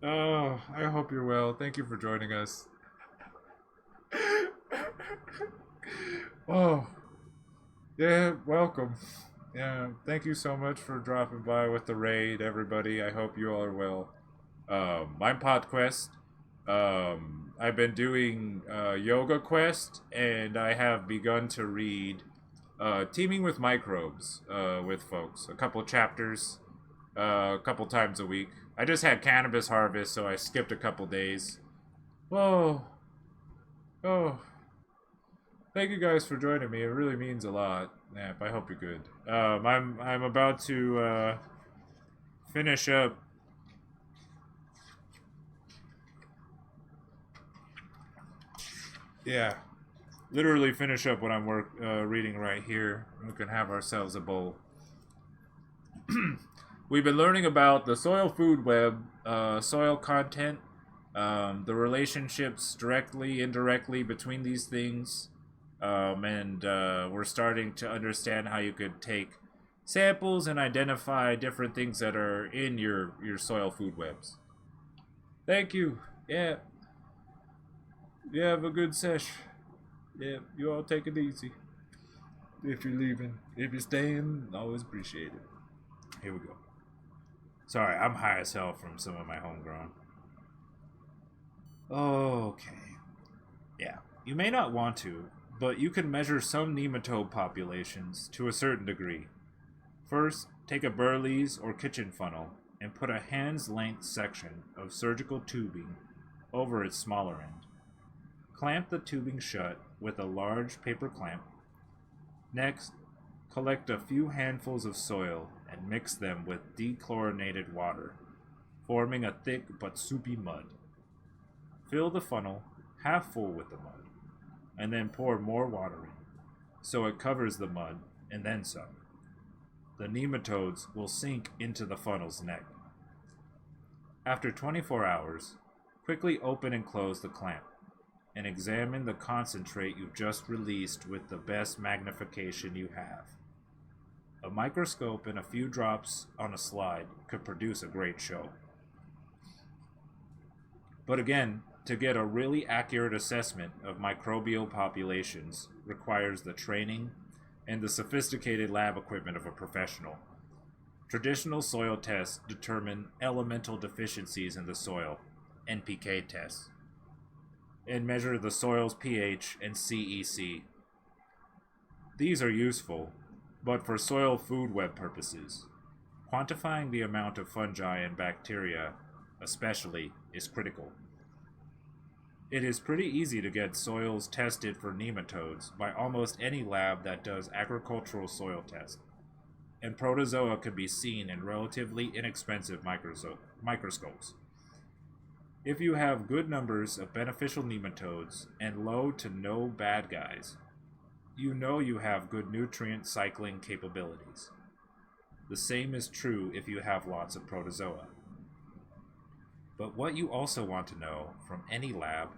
A: Oh, I hope you're well. Thank you for joining us. Oh. Yeah, welcome. Yeah, thank you so much for dropping by with the raid, everybody. I hope you all are well. I'm PodQuest. I've been doing Yoga Quest, and I have begun to read Teaming with Microbes with folks. A couple chapters, a couple times a week. I just had cannabis harvest, so I skipped a couple days. Oh, Oh, thank you guys for joining me. It really means a lot. Yeah, I hope you're good. I'm about to finish up. Yeah, literally finish up what I'm reading right here. We can have ourselves a bowl. We've been learning about the soil food web, soil content, the relationships directly, indirectly between these things, and we're starting to understand how you could take samples and identify different things that are in your soil food webs. Thank you. Yeah. You have a good sesh. Yeah. You all take it easy. If you're leaving, if you're staying, always appreciate it. Here we go. Sorry, I'm high as hell from some of my homegrown. Okay. Yeah. You may not want to, but you can measure some nematode populations to a certain degree. First, take a Burley's or kitchen funnel and put a hand's length section of surgical tubing over its smaller end. Clamp the tubing shut with a large paper clamp. Next, collect a few handfuls of soil and mix them with dechlorinated water, forming a thick but soupy mud. Fill the funnel half full with the mud, and then pour more water in, so it covers the mud and then some. The nematodes will sink into the funnel's neck. After 24 hours, quickly open and close the clamp, and examine the concentrate you just released with the best magnification you have. A microscope and a few drops on a slide could produce a great show. But again, to get a really accurate assessment of microbial populations requires the training and the sophisticated lab equipment of a professional. Traditional soil tests determine elemental deficiencies in the soil, NPK tests, and measure the soil's pH and CEC. These are useful, but for soil food web purposes, quantifying the amount of fungi and bacteria, especially, is critical. It is pretty easy to get soils tested for nematodes by almost any lab that does agricultural soil tests, and protozoa can be seen in relatively inexpensive microscopes. If you have good numbers of beneficial nematodes and low to no bad guys, you know you have good nutrient cycling capabilities. The same is true if you have lots of protozoa. But what you also want to know from any lab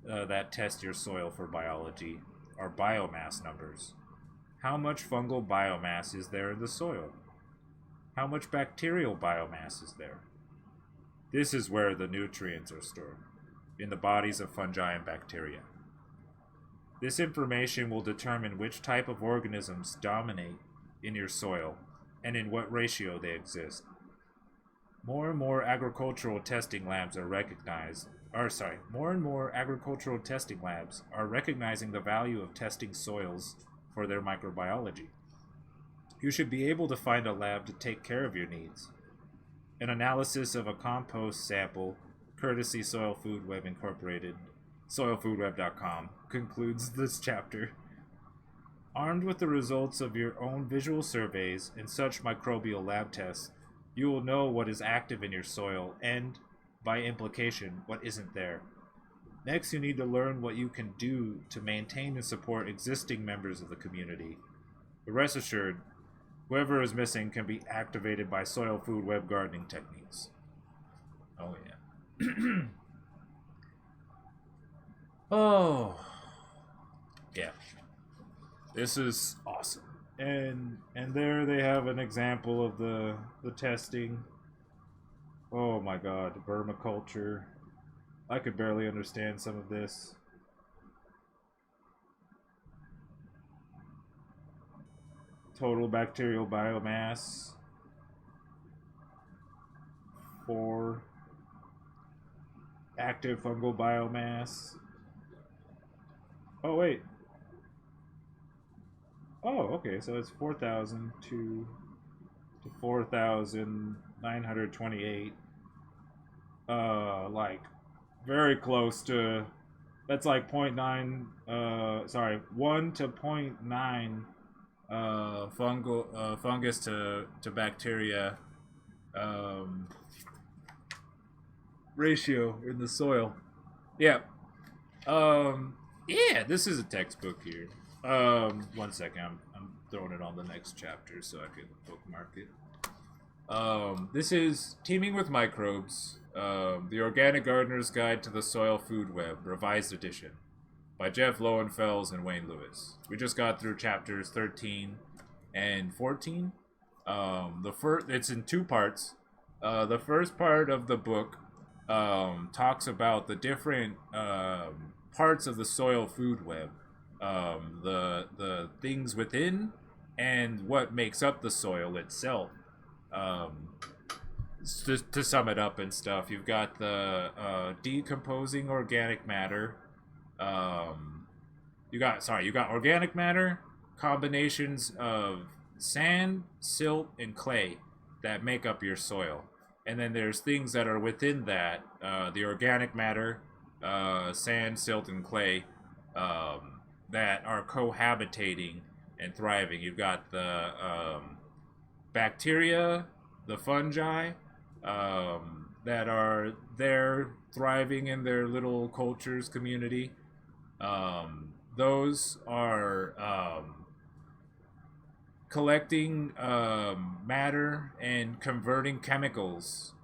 A: that tests your soil for biology are biomass numbers. How much fungal biomass is there in the soil? How much bacterial biomass is there? This is where the nutrients are stored, in the bodies of fungi and bacteria. This information will determine which type of organisms dominate in your soil and in what ratio they exist. More and more agricultural testing labs are recognizing the value of testing soils for their microbiology. You should be able to find a lab to take care of your needs. An analysis of a compost sample, courtesy Soil Food Web Incorporated, soilfoodweb.com, concludes this chapter. Armed with the results of your own visual surveys and such microbial lab tests, you will know what is active in your soil and, by implication, what isn't there. Next, you need to learn what you can do to maintain and support existing members of the community. But rest assured, whoever is missing can be activated by soil food web gardening techniques. Oh, yeah. Oh. Yeah. This is awesome. And there they have an example of the testing. Oh my god, vermiculture. I could barely understand some of this. Total bacterial biomass. 4. Active fungal biomass. Oh, wait. Oh, okay, so it's 4,000 to 4,928. Like, very close to That's like point 0.9. Sorry, 1 to 0.9 fungus to bacteria um, ratio in the soil. Yeah. Yeah, this is a textbook here. 1 second, I'm throwing it on the next chapter so I can bookmark it. This is Teaming with Microbes, The Organic Gardener's Guide to the Soil Food Web, Revised Edition, by Jeff Lowenfels and Wayne Lewis. We just got through chapters 13 and 14. It's in 2 parts. The first part of the book talks about the different parts of the soil food web, the things within, and what makes up the soil itself. To sum it up and stuff, you've got the decomposing organic matter. You got organic matter, combinations of sand, silt, and clay that make up your soil. And then there's things that are within that, the organic matter, sand, silt, and clay, that are cohabitating and thriving. You've got the bacteria, the fungi, that are there thriving in their little cultures community. Those are collecting matter and converting chemicals,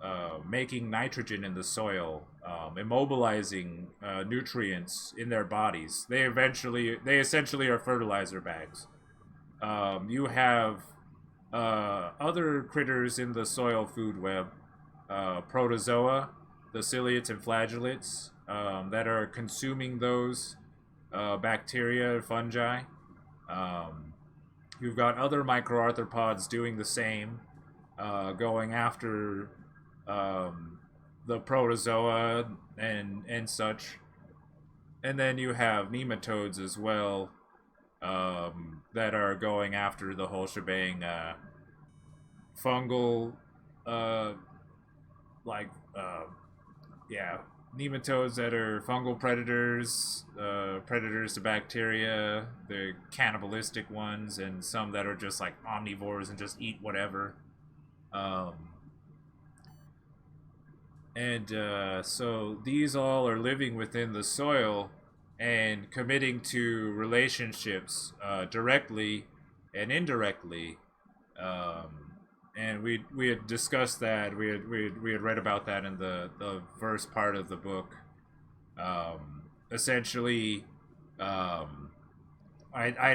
A: making nitrogen in the soil, immobilizing nutrients in their bodies. They essentially are fertilizer bags. You have other critters in the soil food web, protozoa, the ciliates and flagellates, that are consuming those bacteria, fungi. You've got other microarthropods doing the same, going after the protozoa and such. And then you have nematodes as well, that are going after the whole shebang. Fungal, like, yeah, nematodes that are fungal predators, predators to bacteria, the cannibalistic ones, and some that are just like omnivores and just eat whatever. So these all are living within the soil and committing to relationships, directly and indirectly. And we had discussed that. We had read about that in the first part of the book. Essentially, I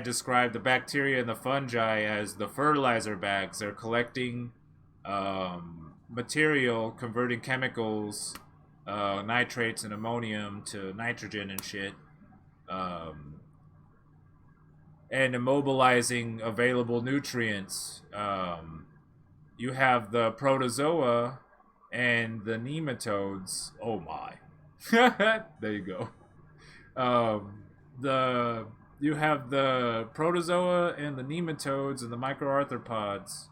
A: described the bacteria and the fungi as the fertilizer bags. They're collecting material, converting chemicals, nitrates and ammonium to nitrogen and shit, and immobilizing available nutrients. You have the protozoa and the nematodes. Oh my. There you go. You have the protozoa and the nematodes and the microarthropods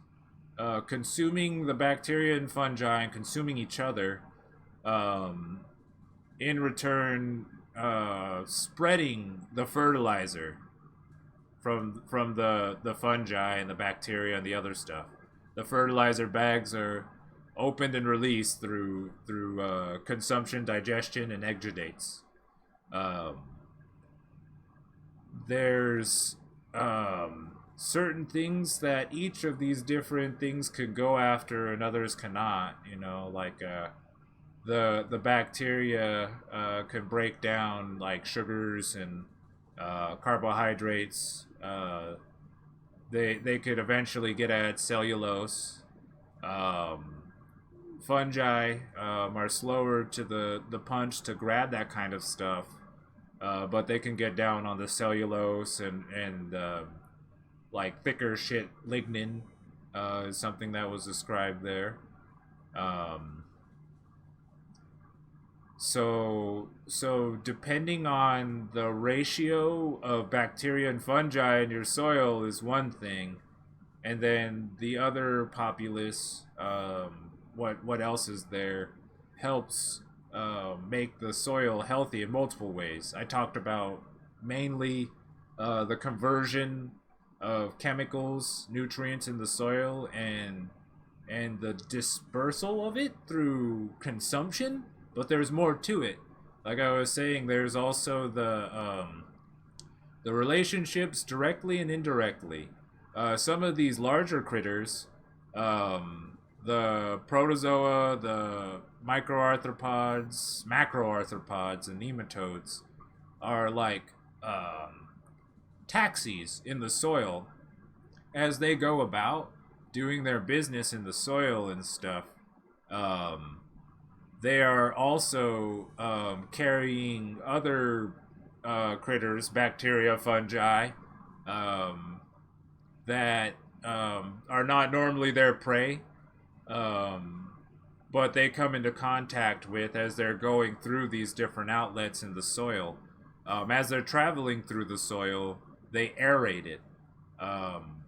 A: consuming the bacteria and fungi and consuming each other. In return, spreading the fertilizer from the fungi and the bacteria and the other stuff. The fertilizer bags are opened and released through consumption, digestion, and exudates. There's certain things that each of these different things could go after and others cannot. You know, like the bacteria can break down like sugars and carbohydrates. They could eventually get at cellulose. Fungi are slower to the punch to grab that kind of stuff, but they can get down on the cellulose and like thicker shit. Lignin is something that was described there. So depending on the ratio of bacteria and fungi in your soil is one thing, and then the other populace, what else is there, helps make the soil healthy in multiple ways. I talked about mainly the conversion of chemicals, nutrients in the soil, and the dispersal of it through consumption. But there's more to it. Like I was saying, there's also the relationships directly and indirectly. Some of these larger critters, the protozoa, the microarthropods, macroarthropods, and nematodes, are like taxis in the soil as they go about doing their business in the soil and stuff. Um, they are also carrying other critters, bacteria, fungi, um, that are not normally their prey, um, but they come into contact with as they're going through these different outlets in the soil. As they're traveling through the soil, they aerate it. Um,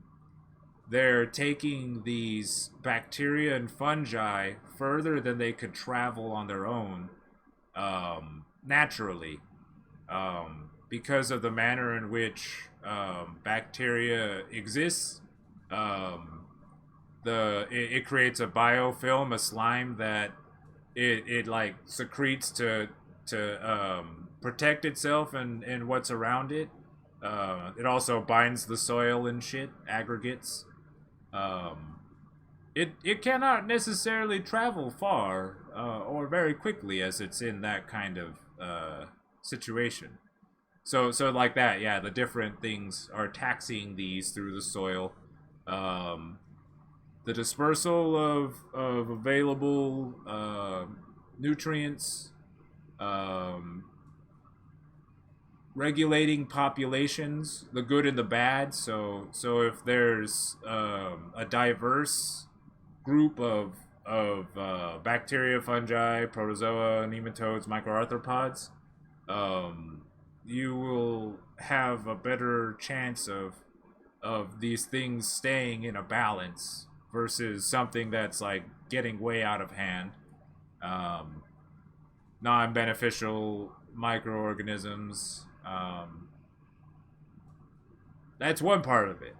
A: they're taking these bacteria and fungi further than they could travel on their own, naturally, because of the manner in which bacteria exists. It creates a biofilm, a slime that it like secretes to protect itself and what's around it. It also binds the soil and shit, aggregates. Um, it cannot necessarily travel far or very quickly as it's in that kind of situation. So like that, yeah. The different things are taxiing these through the soil. Um, the dispersal of available nutrients, um, regulating populations, the good and the bad. So if there's a diverse group of bacteria, fungi, protozoa, nematodes, microarthropods, you will have a better chance of these things staying in a balance versus something that's like getting way out of hand. Um, Non-beneficial microorganisms. That's one part of it.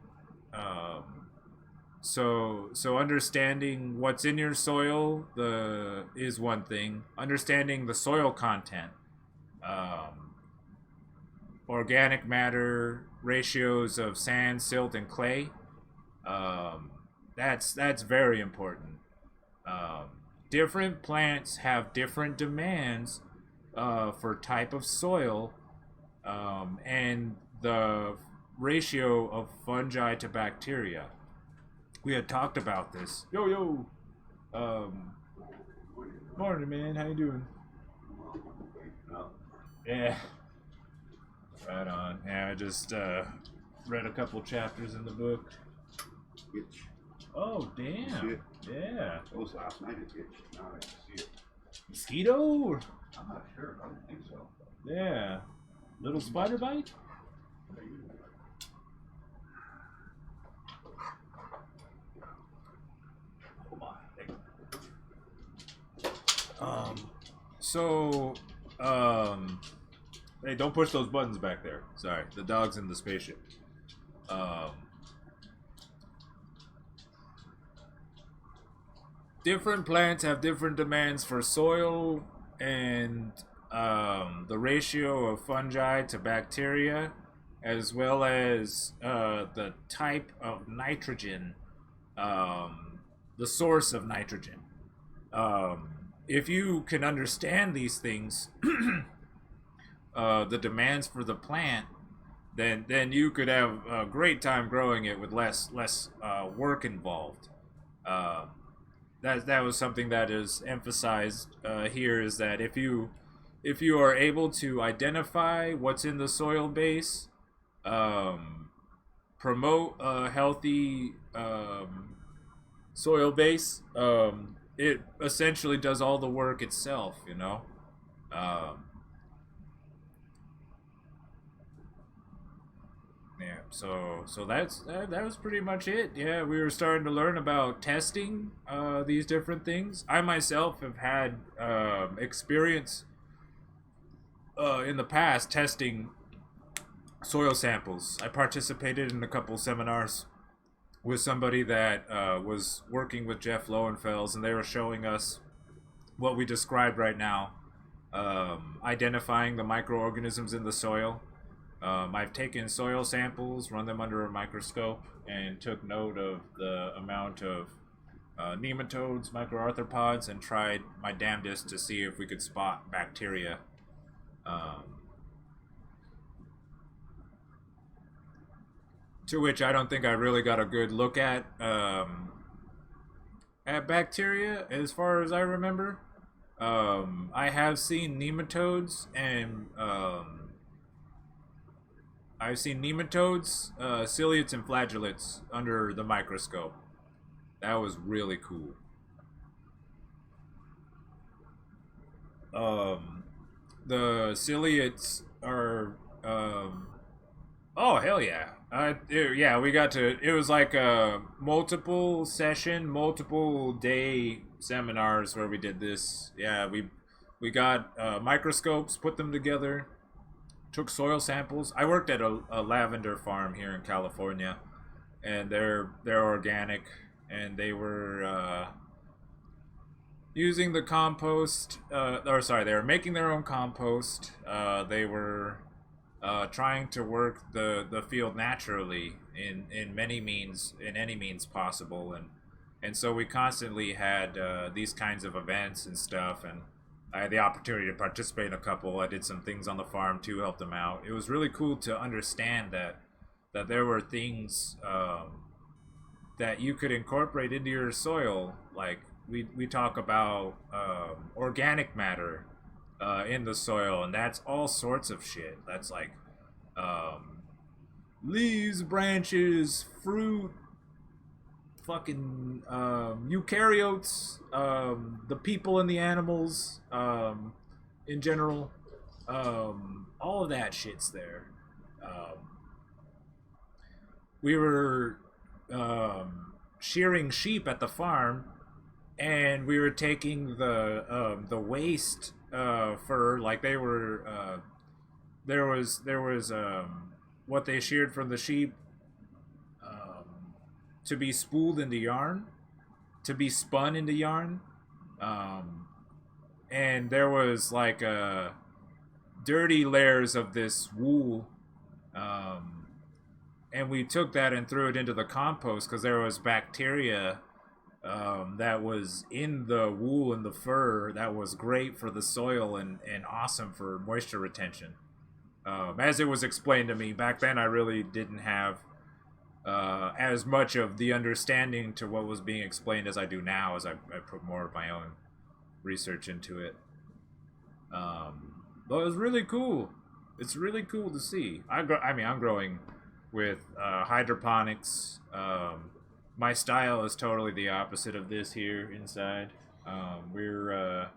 A: So understanding what's in your soil is one thing. Understanding the soil content, um, organic matter ratios of sand, silt, and clay. Um, that's very important. Um, Different plants have different demands for type of soil, and the ratio of fungi to bacteria. We had talked about this. Yo yo. Um, Morning, man. How you doing? Yeah. Right on. Yeah, I just read a couple chapters in the book.
C: Itch.
A: Oh, damn. Yeah.
C: It was last night it itched. Now I can see it.
A: Mosquito?
C: I'm not sure. I don't think so.
A: Yeah. Little spider bite? So, hey, don't push those buttons back there. Sorry, the dog's in the spaceship. Different plants have different demands for soil and the ratio of fungi to bacteria, as well as the type of nitrogen, the source of nitrogen. If you can understand these things, the demands for the plant, then you could have a great time growing it with less work involved. That was something that is emphasized here, is that if you are able to identify what's in the soil base, promote a healthy soil base, it essentially does all the work itself, you know. Yeah, so that was pretty much it. Yeah, we were starting to learn about testing these different things. I myself have had experience in the past testing soil samples. I participated in a couple seminars with somebody that was working with Jeff Lowenfels, and they were showing us what we described right now, identifying the microorganisms in the soil. I've taken soil samples, run them under a microscope, and took note of the amount of nematodes, microarthropods, and tried my damnedest to see if we could spot bacteria. Um, to which I don't think I really got a good look at bacteria as far as I remember. I have seen nematodes and I've seen nematodes, ciliates, and flagellates under the microscope. That was really cool. Um, the ciliates are oh hell yeah! Yeah, we got to. It was like a multiple session, multiple day seminars where we did this. Yeah, we got microscopes, put them together, took soil samples. I worked at a lavender farm here in California, and they're organic, and they were using the compost. Or sorry, they were making their own compost. They were trying to work the field naturally in any means possible, and so we constantly had these kinds of events and stuff, and I had the opportunity to participate in a couple. I did some things on the farm too, helped them out. It was really cool to understand that there were things that you could incorporate into your soil. Like we talk about organic matter in the soil, and that's all sorts of shit. That's like leaves, branches, fruit, fucking eukaryotes, the people and the animals in general. All of that shit's there. Um, we were shearing sheep at the farm, and we were taking the waste for like they were there was what they sheared from the sheep to be spooled into yarn, to be spun into yarn, um, and there was like dirty layers of this wool, um, and we took that and threw it into the compost because there was bacteria that was in the wool and the fur that was great for the soil and awesome for moisture retention. As it was explained to me back then, I really didn't have as much of the understanding to what was being explained as I do now, as I put more of my own research into it. But it was really cool. It's really cool to see. I mean, I'm growing with hydroponics. My style is totally the opposite of this here inside. We're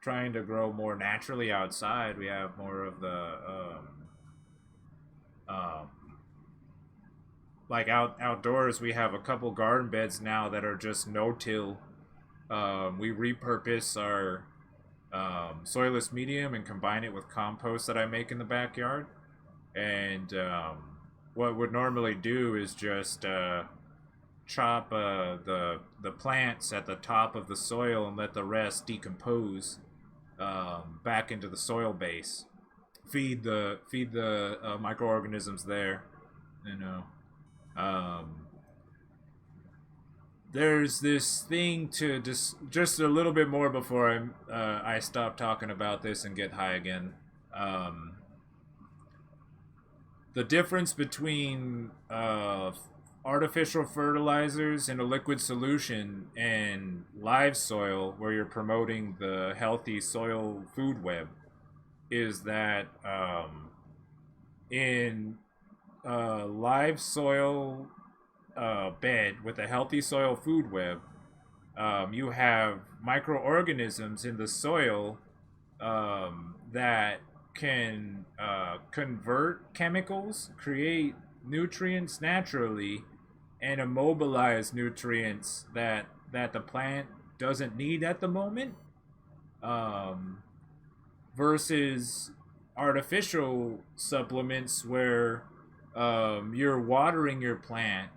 A: trying to grow more naturally outside. We have more of the um, like outdoors. We have a couple garden beds now that are just no-till. We repurpose our soilless medium and combine it with compost that I make in the backyard. And what would normally do is just chop the plants at the top of the soil and let the rest decompose back into the soil base. Feed the microorganisms there. You know, there's this thing to just a little bit more before I stop talking about this and get high again. The difference between artificial fertilizers in a liquid solution and live soil, where you're promoting the healthy soil food web, is that in live soil bed with a healthy soil food web, you have microorganisms in the soil that can convert chemicals, create nutrients naturally and immobilize nutrients that the plant doesn't need at the moment, versus artificial supplements where you're watering your plant.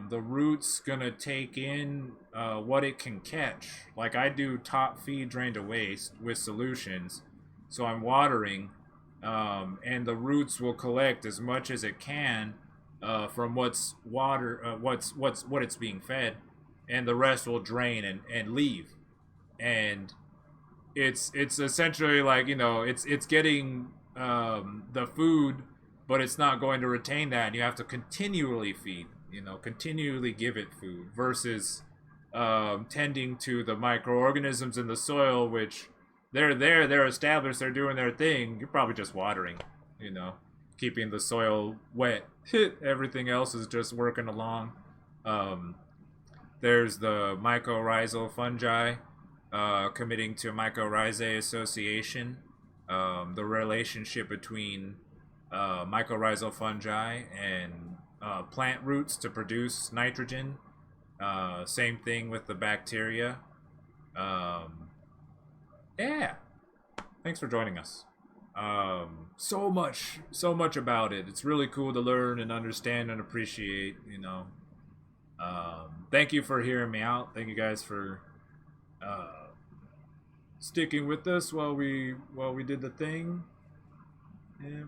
A: The root's gonna take in what it can catch. Like I do top feed drain to waste with solutions, so I'm watering, and the roots will collect as much as it can from what's water, what it's being fed, and the rest will drain and leave. And it's essentially like, you know, it's getting the food, but it's not going to retain that. And you have to continually feed, you know, continually give it food versus tending to the microorganisms in the soil, which they're there, they're established, they're doing their thing. You're probably just watering, you know, keeping the soil wet. Everything else is just working along. There's the mycorrhizal fungi committing to mycorrhizae association. The relationship between mycorrhizal fungi and plant roots to produce nitrogen. Same thing with the bacteria. Yeah. Thanks for joining us. So much about it. It's really cool to learn and understand and appreciate, you know. Thank you for hearing me out. Thank you guys for sticking with us while we did the thing. Yeah,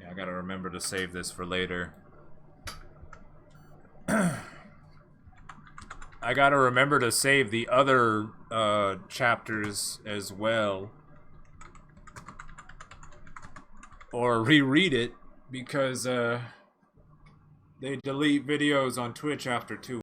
A: I gotta remember to save this for later. I gotta remember to save the other chapters as well, or reread it, because they delete videos on Twitch after 2